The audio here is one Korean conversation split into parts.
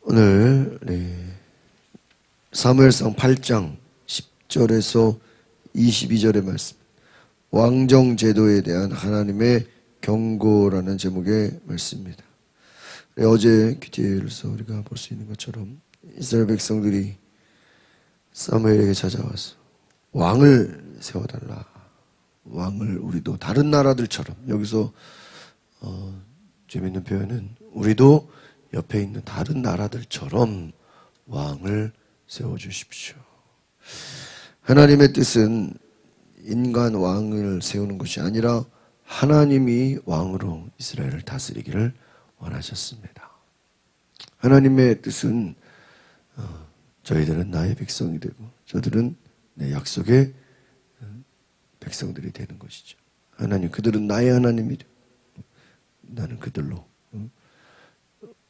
오늘 사무엘상 8장 10절에서 22절의 말씀, 왕정 제도에 대한 하나님의 경고라는 제목의 말씀입니다. 어제 QTA에서 우리가 볼 수 있는 것처럼 이스라엘 백성들이 사무엘에게 찾아와서 왕을 세워달라. 왕을 우리도 다른 나라들처럼, 여기서 재밌는 표현은 우리도 옆에 있는 다른 나라들처럼 왕을 세워주십시오. 하나님의 뜻은 인간 왕을 세우는 것이 아니라 하나님이 왕으로 이스라엘을 다스리기를 원하셨습니다. 하나님의 뜻은 저희들은 나의 백성이 되고 저들은 내 약속의 백성들이 되는 것이죠. 하나님, 그들은 나의 하나님이 되고 나는 그들로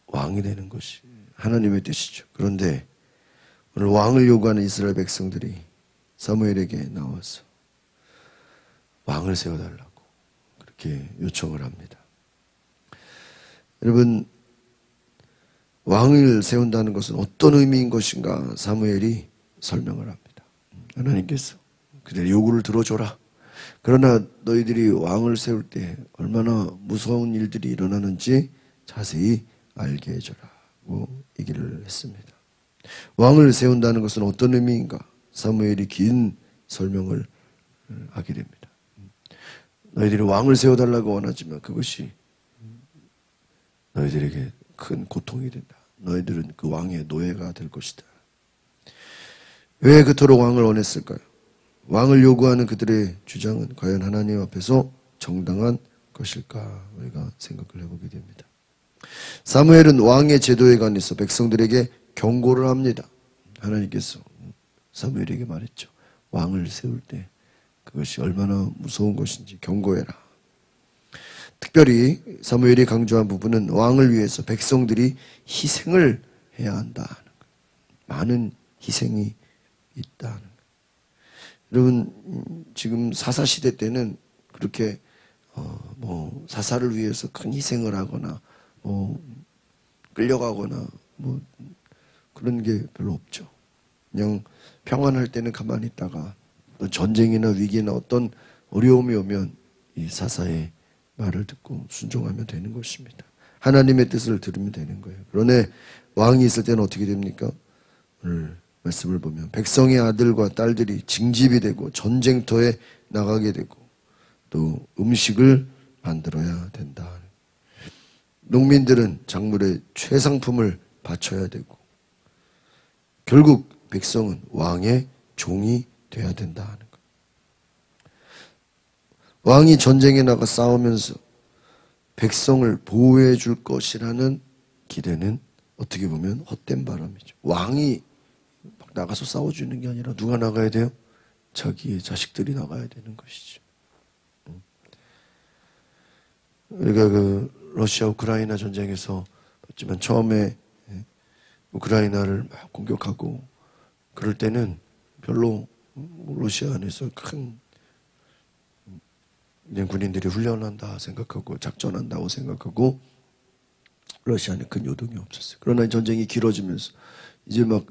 왕이 되는 것이 하나님의 뜻이죠. 그런데 오늘 왕을 요구하는 이스라엘 백성들이 사무엘에게 나와서 왕을 세워달라고 그렇게 요청을 합니다. 여러분, 왕을 세운다는 것은 어떤 의미인 것인가 사무엘이 설명을 합니다. 하나님께서 그들의 요구를 들어줘라. 그러나 너희들이 왕을 세울 때 얼마나 무서운 일들이 일어나는지 자세히 알게 해줘라고 얘기를 했습니다. 왕을 세운다는 것은 어떤 의미인가? 사무엘이 긴 설명을 하게 됩니다. 너희들이 왕을 세워달라고 원하지만 그것이 너희들에게 큰 고통이 된다. 너희들은 그 왕의 노예가 될 것이다. 왜 그토록 왕을 원했을까요? 왕을 요구하는 그들의 주장은 과연 하나님 앞에서 정당한 것일까? 우리가 생각을 해보게 됩니다. 사무엘은 왕의 제도에 관해서 백성들에게 경고를 합니다. 하나님께서 사무엘에게 말했죠. 왕을 세울 때 그것이 얼마나 무서운 것인지 경고해라. 특별히 사무엘이 강조한 부분은 왕을 위해서 백성들이 희생을 해야 한다는 것. 많은 희생이 있다는 것. 여러분, 지금 사사시대 때는 그렇게 사사를 위해서 큰 희생을 하거나 끌려가거나 그런 게 별로 없죠. 그냥 평안할 때는 가만히 있다가 또 전쟁이나 위기나 어떤 어려움이 오면 이 사사의 말을 듣고 순종하면 되는 것입니다. 하나님의 뜻을 들으면 되는 거예요. 그런데 왕이 있을 때는 어떻게 됩니까? 오늘 말씀을 보면 백성의 아들과 딸들이 징집이 되고 전쟁터에 나가게 되고 또 음식을 만들어야 된다. 농민들은 작물의 최상품을 바쳐야 되고 결국 백성은 왕의 종이 되어야 된다 하는 것. 왕이 전쟁에 나가 싸우면서 백성을 보호해 줄 것이라는 기대는 어떻게 보면 헛된 바람이죠. 왕이 막 나가서 싸워주는 게 아니라 누가 나가야 돼요? 자기의 자식들이 나가야 되는 것이죠. 우리가 러시아 우크라이나 전쟁에서 봤지만 처음에 우크라이나를 막 공격하고 그럴 때는 별로 러시아 안에서 큰 군인들이 훈련한다 생각하고 작전한다고 생각하고 러시아는 큰 요동이 없었어요. 그러나 전쟁이 길어지면서 이제 막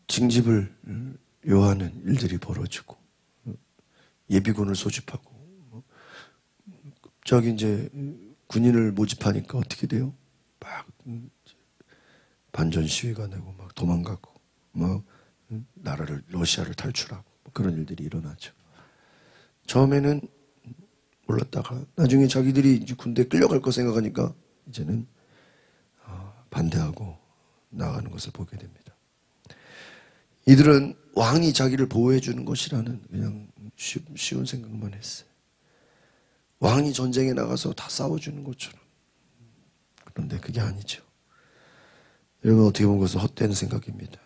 징집을 요하는 일들이 벌어지고 예비군을 소집하고 갑자기 이제 군인을 모집하니까 어떻게 돼요? 막 반전 시위가 되고 막 도망가고 막 러시아를 탈출하고 그런 일들이 일어나죠. 처음에는 몰랐다가 나중에 자기들이 이제 군대에 끌려갈 거 생각하니까 이제는 반대하고 나가는 것을 보게 됩니다. 이들은 왕이 자기를 보호해 주는 것이라는 그냥 쉬운 생각만 했어요. 왕이 전쟁에 나가서 다 싸워주는 것처럼. 그런데 그게 아니죠. 여러분, 어떻게 보면 그것은 헛된 생각입니다.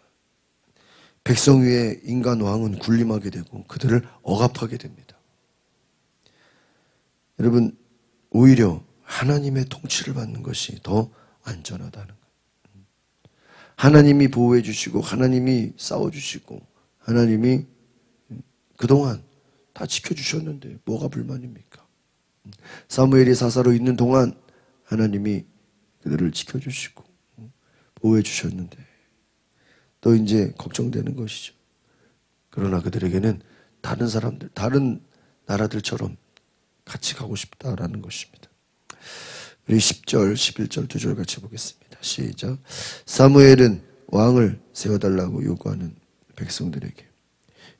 백성 위에 인간 왕은 군림하게 되고 그들을 억압하게 됩니다. 여러분, 오히려 하나님의 통치를 받는 것이 더 안전하다는 것. 하나님이 보호해 주시고 하나님이 싸워주시고 하나님이 그동안 다 지켜주셨는데 뭐가 불만입니까? 사무엘이 사사로 있는 동안 하나님이 그들을 지켜주시고 보호해 주셨는데 또 이제 걱정되는 것이죠. 그러나 그들에게는 다른 사람들, 다른 나라들처럼 같이 가고 싶다라는 것입니다. 우리 10절, 11절 두 절 같이 보겠습니다. 시작. 사무엘은 왕을 세워달라고 요구하는 백성들에게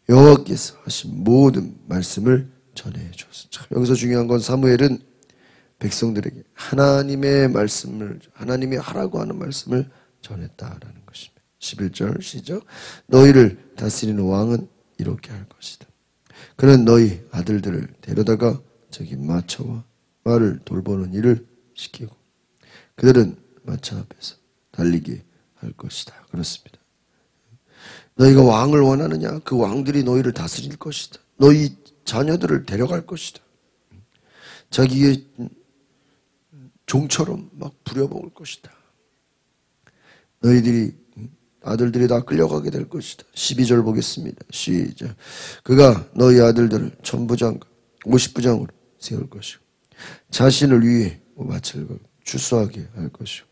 여호와께서 하신 모든 말씀을 전해 주었습니다. 여기서 중요한 건 사무엘은 백성들에게 하나님의 말씀을, 하나님이 하라고 하는 말씀을 전했다라는 것입니다. 11절 시작. 너희를 다스리는 왕은 이렇게 할 것이다. 그는 너희 아들들을 데려다가 저기 마차와 말을 돌보는 일을 시키고 그들은 마차 앞에서 달리게 할 것이다. 그렇습니다. 너희가 왕을 원하느냐? 그 왕들이 너희를 다스릴 것이다. 너희 자녀들을 데려갈 것이다. 자기의 종처럼 막 부려먹을 것이다. 너희들이 아들들이 다 끌려가게 될 것이다. 12절 보겠습니다. 시작. 그가 너희 아들들을 천부장과 50부장으로 세울 것이고 자신을 위해 마차를 추수하게 할 것이고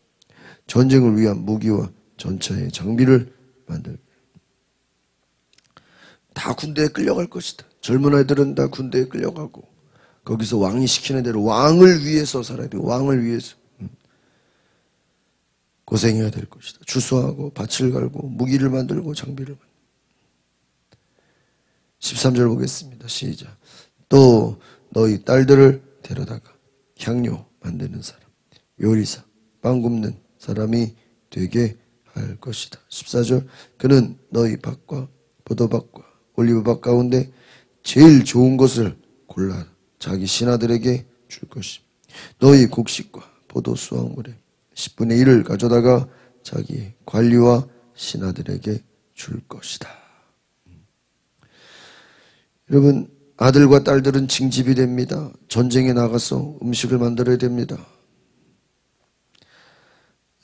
전쟁을 위한 무기와 전차의 장비를 만들. 다 군대에 끌려갈 것이다. 젊은 아이들은 다 군대에 끌려가고 거기서 왕이 시키는 대로 왕을 위해서 살아야 돼. 왕을 위해서 고생해야 될 것이다. 추수하고 밭을 갈고 무기를 만들고 장비를 만들고. 13절 보겠습니다. 시작. 또 너희 딸들을 데려다가 향료 만드는 사람, 요리사, 빵 굽는 사람이 되게 할 것이다. 14절. 그는 너희 밭과 포도밭과 올리브밭 가운데 제일 좋은 것을 골라 자기 신하들에게 줄 것이다. 너희 곡식과 포도 수확물에 10분의 1을 가져다가 자기 관리와 신하들에게 줄 것이다. 여러분, 아들과 딸들은 징집이 됩니다. 전쟁에 나가서 음식을 만들어야 됩니다.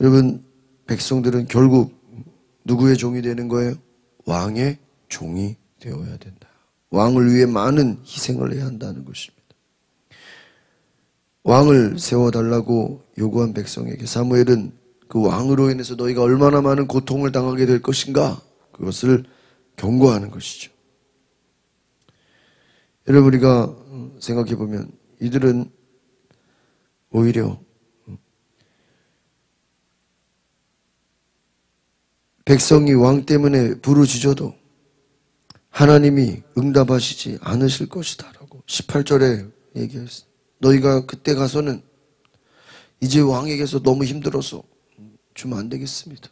여러분, 백성들은 결국 누구의 종이 되는 거예요? 왕의 종이 되어야 된다. 왕을 위해 많은 희생을 해야 한다는 것입니다. 왕을 세워달라고 요구한 백성에게 사무엘은 그 왕으로 인해서 너희가 얼마나 많은 고통을 당하게 될 것인가 그것을 경고하는 것이죠. 여러분, 우리가 생각해 보면 이들은 오히려 백성이 왕 때문에 부르짖어도 하나님이 응답하시지 않으실 것이다 라고 18절에 얘기했어요. 너희가 그때 가서는 이제 왕에게서 너무 힘들어서 주면 안 되겠습니다.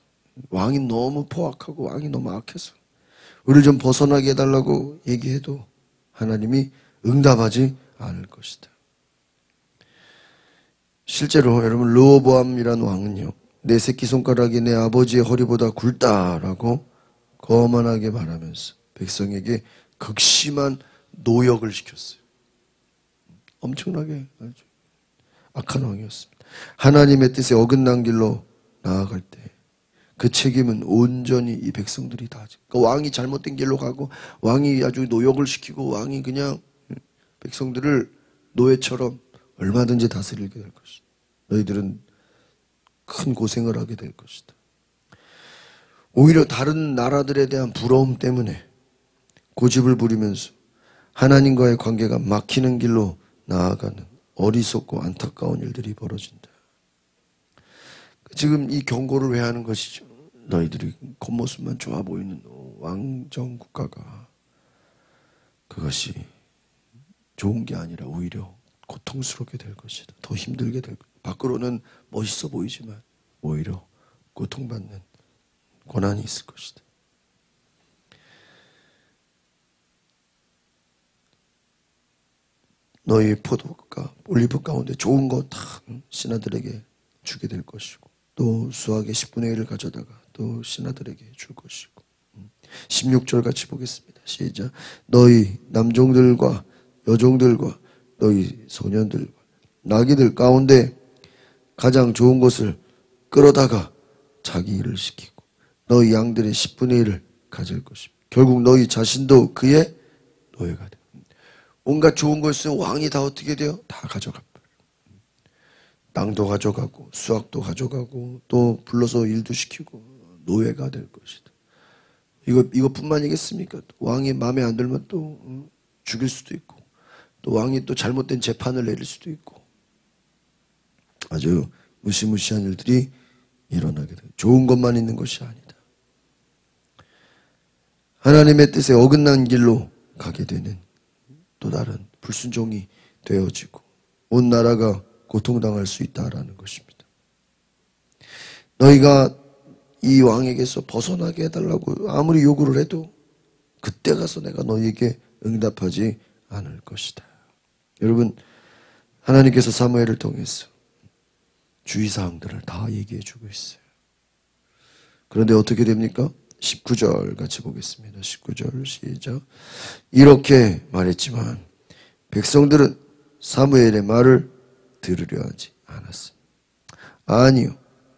왕이 너무 포악하고 왕이 너무 악해서 우리를 좀 벗어나게 해달라고 얘기해도 하나님이 응답하지 않을 것이다. 실제로 여러분 르호보암이라는 왕은요, 내 새끼손가락이 내 아버지의 허리보다 굵다라고 거만하게 말하면서 백성에게 극심한 노역을 시켰어요. 엄청나게 아주 악한 왕이었습니다. 하나님의 뜻에 어긋난 길로 나아갈 때 그 책임은 온전히 이 백성들이 다 하죠. 그러니까 왕이 잘못된 길로 가고 왕이 아주 노역을 시키고 왕이 그냥 백성들을 노예처럼 얼마든지 다스리게 될 것이다. 너희들은 큰 고생을 하게 될 것이다. 오히려 다른 나라들에 대한 부러움 때문에 고집을 부리면서 하나님과의 관계가 막히는 길로 나아가는 어리석고 안타까운 일들이 벌어진다. 지금 이 경고를 왜 하는 것이죠? 너희들이 겉모습만 좋아 보이는 왕정 국가가 그것이 좋은 게 아니라 오히려 고통스럽게 될 것이다. 더 힘들게 될 것이다. 밖으로는 멋있어 보이지만 오히려 고통받는 고난이 있을 것이다. 너희 포도가 올리브 가운데 좋은 거 다 신하들에게 주게 될 것이고 또 수확의 10분의 1을 가져다가 또 신하들에게 줄 것이고 16절 같이 보겠습니다. 시작. 너희 남종들과 여종들과 너희 소년들과 나귀들 가운데 가장 좋은 것을 끌어다가 자기 일을 시키고 너희 양들의 10분의 1을 가질 것입니다. 결국 너희 자신도 그의 노예가 돼. 온갖 좋은 것은 왕이 다 어떻게 돼요? 다 가져가. 땅도 가져가고 수학도 가져가고 또 불러서 일도 시키고 노예가 될 것이다. 이것뿐만이겠습니까? 왕이 마음에 안 들면 또 죽일 수도 있고 또 왕이 또 잘못된 재판을 내릴 수도 있고 아주 무시무시한 일들이 일어나게 돼요. 좋은 것만 있는 것이 아니다. 하나님의 뜻에 어긋난 길로 가게 되는 또 다른 불순종이 되어지고 온 나라가 고통당할 수 있다라는 것입니다. 너희가 이 왕에게서 벗어나게 해달라고 아무리 요구를 해도 그때 가서 내가 너희에게 응답하지 않을 것이다. 여러분, 하나님께서 사무엘을 통해서 주의사항들을 다 얘기해 주고 있어요. 그런데 어떻게 됩니까? 19절 같이 보겠습니다. 19절 시작. 이렇게 말했지만 백성들은 사무엘의 말을 들으려 하지 않았습니다. 아니요.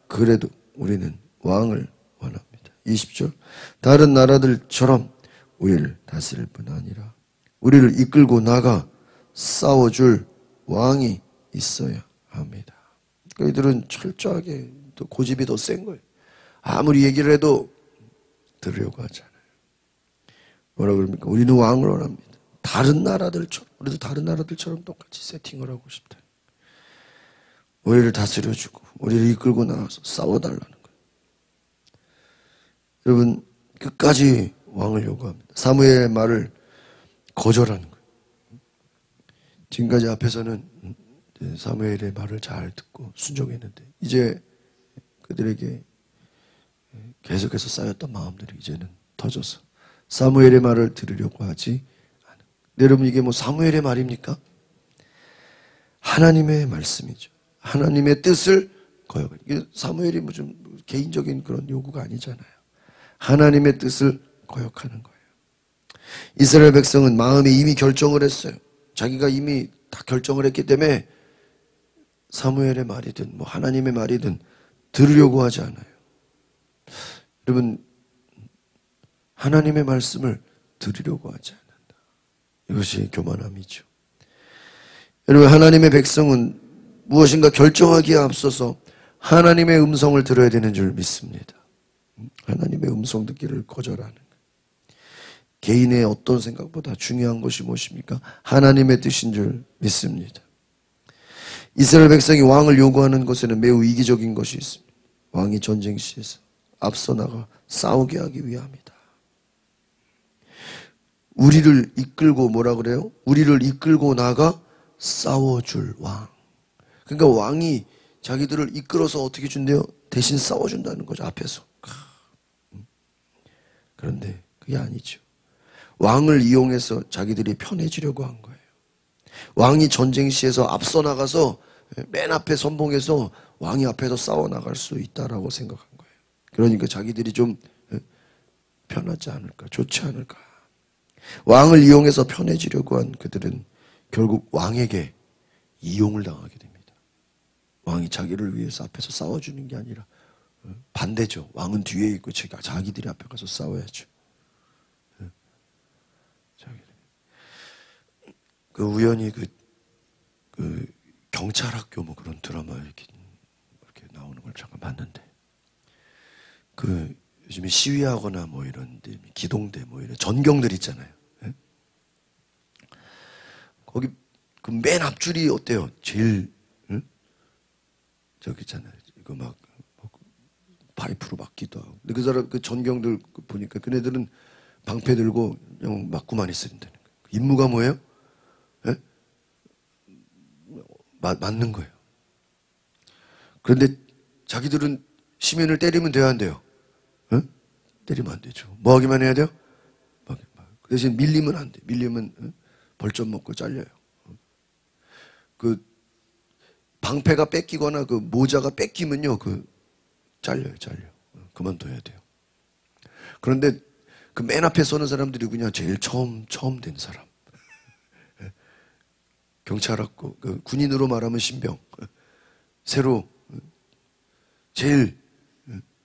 그래도 우리는 왕을 원합니다. 20절. 다른 나라들처럼 우리를 다스릴 뿐 아니라 우리를 이끌고 나가 싸워줄 왕이 있어야 합니다. 그들은 철저하게 또 고집이 더 센 거예요. 아무리 얘기를 해도 들으려고 하잖아요. 뭐라 그럽니까? 우리는 왕을 원합니다. 다른 나라들처럼, 우리도 다른 나라들처럼 똑같이 세팅을 하고 싶다. 우리를 다스려주고 우리를 이끌고 나와서 싸워달라는 거예요. 여러분, 끝까지 왕을 요구합니다. 사무엘의 말을 거절하는 거예요. 지금까지 앞에서는 사무엘의 말을 잘 듣고 순종했는데 이제 그들에게 계속해서 쌓였던 마음들이 이제는 터져서 사무엘의 말을 들으려고 하지 않은. 여러분, 이게 뭐 사무엘의 말입니까? 하나님의 말씀이죠. 하나님의 뜻을 거역하는. 이게 사무엘이 뭐 좀 개인적인 그런 요구가 아니잖아요. 하나님의 뜻을 거역하는 거예요. 이스라엘 백성은 마음에 이미 결정을 했어요. 자기가 이미 다 결정을 했기 때문에 사무엘의 말이든 뭐 하나님의 말이든 들으려고 하지 않아요. 여러분, 하나님의 말씀을 들으려고 하지 않는다. 이것이 교만함이죠. 여러분, 하나님의 백성은 무엇인가 결정하기에 앞서서 하나님의 음성을 들어야 되는 줄 믿습니다. 하나님의 음성 듣기를 거절하는 거예요. 개인의 어떤 생각보다 중요한 것이 무엇입니까? 하나님의 뜻인 줄 믿습니다. 이스라엘 백성이 왕을 요구하는 것에는 매우 이기적인 것이 있습니다. 왕이 전쟁 시에서 앞서 나가 싸우게 하기 위함이다. 우리를 이끌고 뭐라 그래요? 우리를 이끌고 나가 싸워줄 왕. 그러니까 왕이 자기들을 이끌어서 어떻게 준대요? 대신 싸워준다는 거죠, 앞에서. 그런데 그게 아니죠. 왕을 이용해서 자기들이 편해지려고 한 거예요. 왕이 전쟁 시에서 앞서 나가서 맨 앞에 선봉해서 왕이 앞에서 싸워 나갈 수 있다라고 생각한 거예요. 그러니까 자기들이 좀 편하지 않을까, 좋지 않을까. 왕을 이용해서 편해지려고 한 그들은 결국 왕에게 이용을 당하게 됩니다. 왕이 자기를 위해서 앞에서 싸워주는 게 아니라 반대죠. 왕은 뒤에 있고 자기들이 앞에 가서 싸워야죠. 그 우연히 그 경찰학교 뭐 그런 드라마 이렇게 나오는 걸 잠깐 봤는데, 그 요즘에 시위하거나 뭐 이런데 기동대 뭐 이런 전경들 있잖아요. 예? 거기 그 맨 앞줄이 어때요? 제일 저기 있잖아요. 이거 막 파이프로 막기도 하고. 근데 그 사람 그 전경들 보니까 그네들은 방패 들고 그냥 맞고만 있어야 된다는 거예요. 임무가 뭐예요? 예? 맞는 거예요. 그런데 자기들은 시민을 때리면 돼야 안 돼요? 예? 때리면 안 되죠. 뭐 하기만 해야 돼요? 그 대신 밀리면 안 돼. 밀리면 벌점 먹고 잘려요. 그 방패가 뺏기거나 그 모자가 뺏기면요, 잘려요. 그만둬야 돼요. 그런데 그 맨 앞에 서는 사람들이 그냥 제일 처음 된 사람. 경찰학교, 그 군인으로 말하면 신병. 새로 제일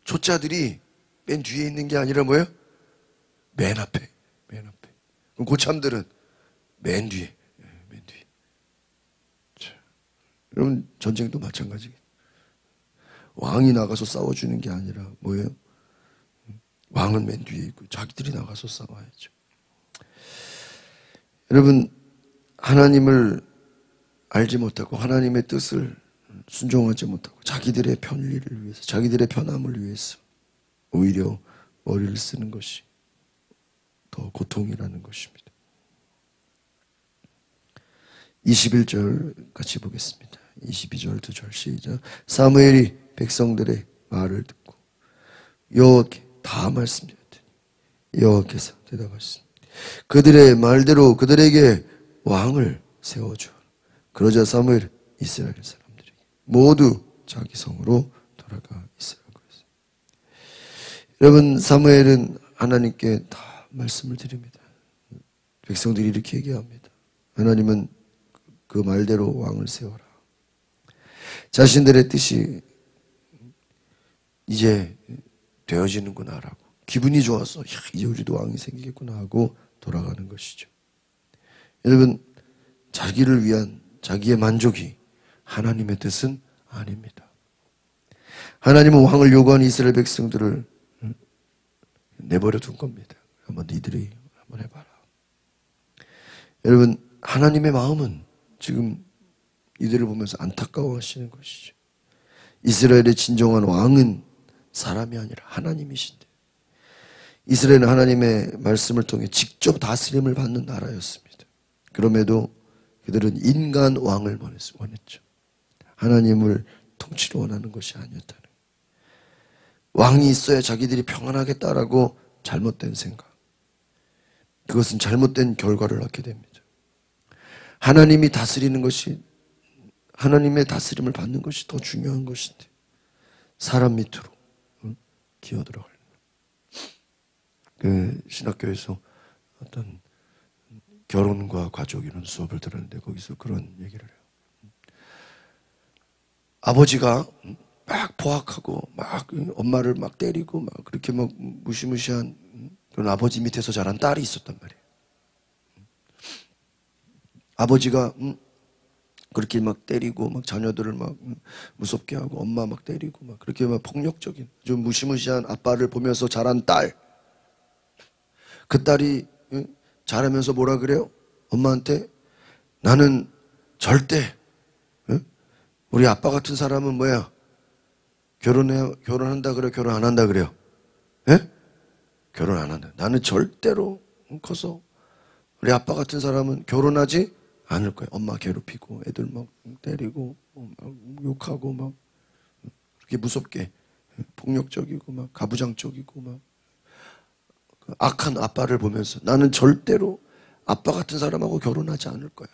초짜들이 맨 뒤에 있는 게 아니라 뭐예요? 맨 앞에. 그럼 고참들은 맨 뒤에. 여러분 전쟁도 마찬가지예요. 왕이 나가서 싸워주는 게 아니라 뭐예요? 왕은 맨 뒤에 있고 자기들이 나가서 싸워야죠. 여러분 하나님을 알지 못하고 하나님의 뜻을 순종하지 못하고 자기들의 편리를 위해서 자기들의 편함을 위해서 오히려 머리를 쓰는 것이 더 고통이라는 것입니다. 21절 같이 보겠습니다. 22절 2절 시작. 사무엘이 백성들의 말을 듣고 여호와께 다 말씀드렸더니 여호와께서 대답하셨습니다. 그들의 말대로 그들에게 왕을 세워주어. 그러자 사무엘은 이스라엘 사람들에게 모두 자기 성으로 돌아가 있으라고 했습니다. 여러분 사무엘은 하나님께 다 말씀을 드립니다. 백성들이 이렇게 얘기합니다. 하나님은 그 말대로 왕을 세워라. 자신들의 뜻이 이제 되어지는구나 라고 기분이 좋아서 이제 우리도 왕이 생기겠구나 하고 돌아가는 것이죠. 여러분 자기를 위한 자기의 만족이 하나님의 뜻은 아닙니다. 하나님은 왕을 요구하는 이스라엘 백성들을 내버려 둔 겁니다. 한번 니들이 한번 해봐라. 여러분 하나님의 마음은 지금 이들을 보면서 안타까워하시는 것이죠. 이스라엘의 진정한 왕은 사람이 아니라 하나님이신데 이스라엘은 하나님의 말씀을 통해 직접 다스림을 받는 나라였습니다. 그럼에도 그들은 인간 왕을 원했죠. 하나님을 통치를 원하는 것이 아니었다는 거예요. 왕이 있어야 자기들이 평안하겠다라고 잘못된 생각. 그것은 잘못된 결과를 낳게 됩니다. 하나님이 다스리는 것이 하나님의 다스림을 받는 것이 더 중요한 것인데 사람 밑으로 기어들어가는 그 신학교에서 어떤 결혼과 가족 이런 수업을 들었는데 거기서 그런 얘기를 해요. 아버지가 막 포악하고 막 엄마를 막 때리고 막 그렇게 막 무시무시한 그런 아버지 밑에서 자란 딸이 있었단 말이에요. 아버지가 그렇게 막 때리고 막 자녀들을 막 무섭게 하고 엄마 막 때리고 막 그렇게 막 폭력적인 좀 무시무시한 아빠를 보면서 자란 딸. 그 딸이 자라면서 뭐라 그래요? 엄마한테 나는 절대 우리 아빠 같은 사람은 뭐야? 결혼한다 그래? 결혼 안 한다 그래요? 예? 결혼 안 한다. 나는 절대로 커서 우리 아빠 같은 사람은 결혼하지 않을 거야. 엄마 괴롭히고 애들 막 때리고 막 욕하고 막 그렇게 무섭게 폭력적이고 막 가부장적이고 막 악한 아빠를 보면서 나는 절대로 아빠 같은 사람하고 결혼하지 않을 거야.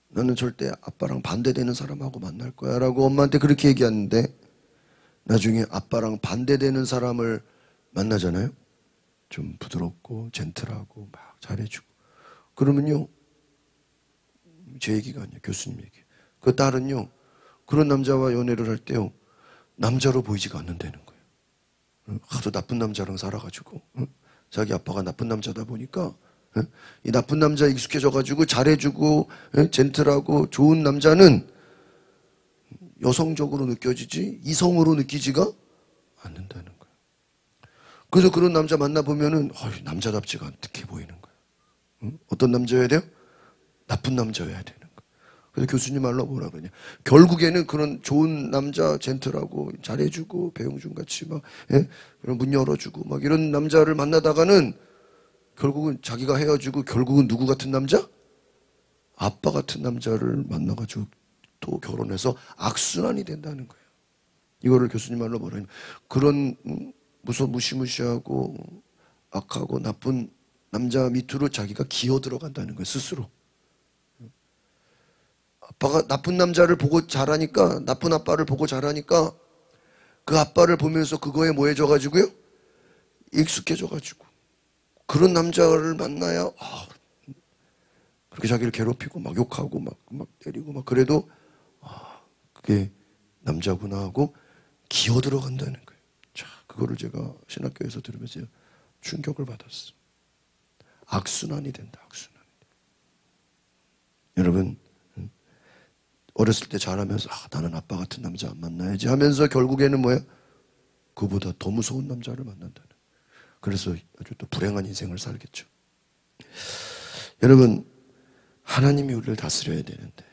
나는 절대 아빠랑 반대되는 사람하고 만날 거야 라고 엄마한테 그렇게 얘기하는데 나중에 아빠랑 반대되는 사람을 만나잖아요. 좀 부드럽고 젠틀하고 막 잘해주고 그러면요 제 얘기가 아니에요. 교수님 얘기. 그 딸은요 그런 남자와 연애를 할 때요 남자로 보이지가 않는다는 거예요. 하도 나쁜 남자랑 살아가지고 자기 아빠가 나쁜 남자다 보니까 이 나쁜 남자에 익숙해져가지고 잘해주고 젠틀하고 좋은 남자는 여성적으로 느껴지지 이성으로 느끼지가 않는다는 거예요. 그래서 그런 남자 만나보면은 남자답지가 않게 보이는 거예요. 어떤 남자여야 돼요? 나쁜 남자여야 되는 거예요. 그래서 교수님 말로 뭐라 그러냐. 결국에는 그런 좋은 남자 젠틀하고 잘해주고 배용준같이 막 문 열어주고 막 이런 남자를 만나다가는 결국은 자기가 헤어지고 결국은 누구 같은 남자? 아빠 같은 남자를 만나가지고 또 결혼해서 악순환이 된다는 거예요. 이거를 교수님 말로 뭐라냐. 그런 무시무시하고 악하고 나쁜 남자 밑으로 자기가 기어 들어간다는 거예요. 스스로. 아빠가 나쁜 남자를 보고 자라니까 나쁜 아빠를 보고 자라니까 그 아빠를 보면서 그거에 뭐해져가지고요? 익숙해져가지고 그런 남자를 만나야 그렇게 자기를 괴롭히고 막 욕하고 막 때리고 막 그래도 그게 남자구나 하고 기어 들어간다는 거예요. 자, 그거를 제가 신학교에서 들으면서 충격을 받았어요. 악순환이 된다. 악순환이 된다. 여러분 어렸을 때 자라면서 나는 아빠 같은 남자 안 만나야지 하면서 결국에는 뭐야? 그보다 더 무서운 남자를 만난다는. 그래서 아주 또 불행한 인생을 살겠죠. 여러분, 하나님이 우리를 다스려야 되는데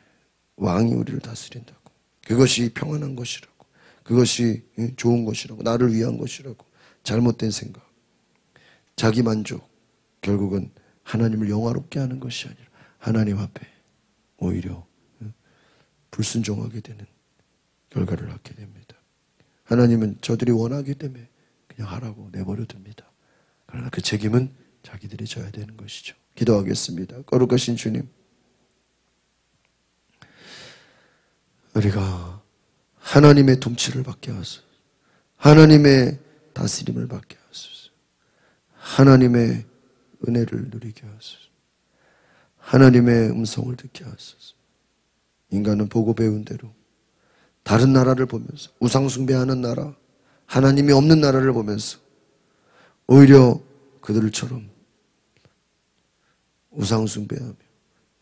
왕이 우리를 다스린다고. 그것이 평안한 것이라고. 그것이 좋은 것이라고. 나를 위한 것이라고. 잘못된 생각, 자기 만족, 결국은 하나님을 영화롭게 하는 것이 아니라 하나님 앞에 오히려 불순종하게 되는 결과를 낳게 됩니다. 하나님은 저들이 원하기 때문에 그냥 하라고 내버려 둡니다. 그러나 그 책임은 자기들이 져야 되는 것이죠. 기도하겠습니다. 거룩하신 주님, 우리가 하나님의 통치를 받게 하소서. 하나님의 다스림을 받게 하소서. 하나님의 은혜를 누리게 하소서. 하나님의 음성을 듣게 하소서. 인간은 보고 배운 대로 다른 나라를 보면서, 우상숭배하는 나라, 하나님이 없는 나라를 보면서 오히려 그들처럼 우상숭배하며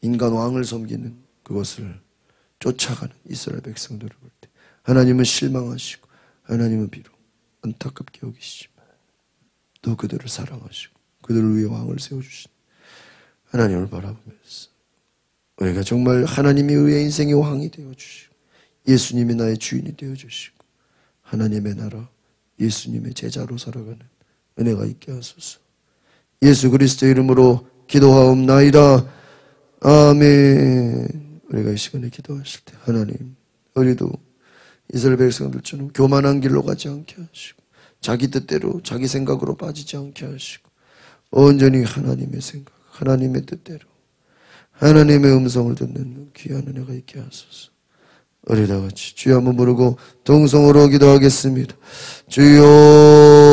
인간 왕을 섬기는 그것을 쫓아가는 이스라엘 백성들을 볼 때 하나님은 실망하시고 하나님은 비록 안타깝게 여기시지만 또 그들을 사랑하시고 그들을 위해 왕을 세워주신 하나님을 바라보면서 우리가 정말 하나님이 우리의 인생의 왕이 되어주시고 예수님이 나의 주인이 되어주시고 하나님의 나라, 예수님의 제자로 살아가는 은혜가 있게 하소서. 예수 그리스도의 이름으로 기도하옵나이다. 아멘. 우리가 이 시간에 기도하실 때 하나님, 우리도 이스라엘 백성들처럼 교만한 길로 가지 않게 하시고 자기 뜻대로 자기 생각으로 빠지지 않게 하시고 온전히 하나님의 생각, 하나님의 뜻대로 하나님의 음성을 듣는 귀한 은혜가 있게 하소서. 우리 다 같이 주여 한번 부르고 동성으로 기도하겠습니다. 주여.